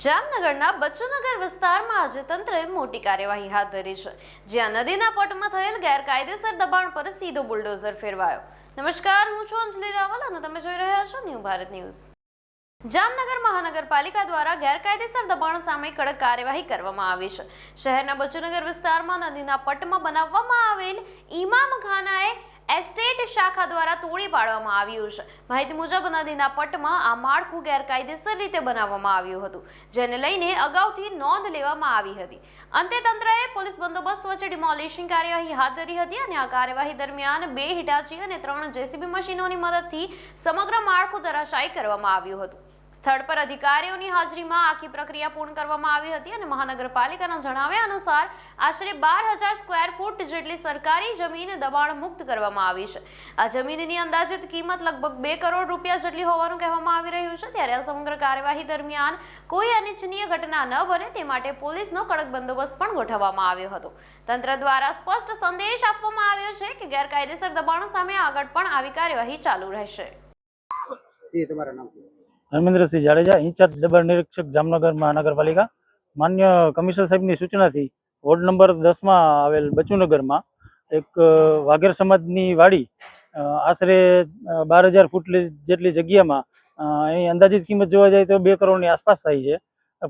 જામનગરના બચ્ચુનગર વિસ્તારમાં આજે તંત્રએ મોટી કાર્યવાહી હાથ ધરી છે, જ્યાં નદીના પટમાં થયેલ ગેરકાયદેસર દબાણ પર સીધો બુલડોઝર ફેરવાયો। નમસ્કાર, હું છું અંજલિ રાવલ અને તમે જોઈ રહ્યા છો ન્યૂ ભારત ન્યૂઝ। જામનગર મહાનગરપાલિકા દ્વારા ગેરકાયદેસર દબાણ સામે કડક કાર્યવાહી કરવામાં આવી છે। શહેરના બચ્ચુનગર વિસ્તારમાં નદીના પટમાં બનાવવામાં આવેલ ઇમામખાનાએ એસ્ટેટ શાખા દ્વારા તોડી પાડવામાં આવ્યું છે। માહિતી મુજબ નદીના પટમાં આ માળખું ગેરકાયદેસર રીતે બનાવવામાં આવ્યું હતું, જેને લઈને અગાઉથી નોંધ લેવામાં આવી હતી। અંતે તંત્રએ પોલીસ બંદોબસ્ત વચ્ચે ડિમોલિશન કાર્યવાહી હાથ ધરી હતી અને આ કાર્યવાહી દરમિયાન 2 હિટાચી અને 3 જેસીબી મશીનોની મદદથી સમગ્ર માળખું ધરાશાયી કરવામાં આવ્યું હતું। સ્થળ પર અધિકારીઓની હાજરીમાં આખી પ્રક્રિયા પૂર્ણ કરવામાં આવી હતી અને મહાનગરપાલિકાના જણાવ્યા અનુસાર આશરે 12,000 સ્ક્વેર ફૂટ જેટલી સરકારી જમીન દબાણ મુક્ત કરવામાં આવી છે। આ જમીનની અંદાજિત કિંમત લગભગ 2 કરોડ રૂપિયા જેટલી હોવાનું કહેવામાં આવી રહ્યું છે। ત્યારે આ સમગ્ર કાર્યવાહી દરમિયાન કોઈ અનિચ્છનીય ઘટના ન બને તે માટે પોલીસનો કડક બંદોબસ્ત પણ ગોઠવવામાં આવ્યો હતો। તંત્ર દ્વારા સ્પષ્ટ સંદેશ આપવામાં આવ્યો છે કે ગેરકાયદેસર દબાણ સામે આગળ પણ આવી કાર્યવાહી ચાલુ રહેશે। ધર્મેન્દ્રસિંહ જાડેજા, ઇન્ચાર્જ દબાણ નિરીક્ષક જામનગર મહાનગરપાલિકા। માન્ય કમિશનર સાહેબની સૂચનાથી વોર્ડ નંબર 10 આવેલ બચ્ચુનગરમાં એક વાઘેર સમાજની વાડી આશરે 12,000 ફૂટ જેટલી જગ્યામાં એની અંદાજિત કિંમત જોવા જાય તો 2 કરોડની આસપાસ થાય છે।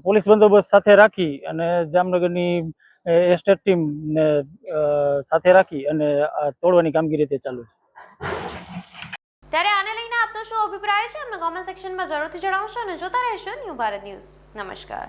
પોલીસ બંદોબસ્ત સાથે રાખી અને જામનગરની એસ્ટેટ ટીમને સાથે રાખી અને તોડવાની કામગીરી તે ચાલુ છે। ત્યારે આને લઈને આપનો શું અભિપ્રાય છે? અમને કોમેન્ટ સેક્શનમાં જરૂરથી જણાવશો અને જોતા રહેશો ન્યૂ ભારત ન્યૂઝ। નમસ્કાર।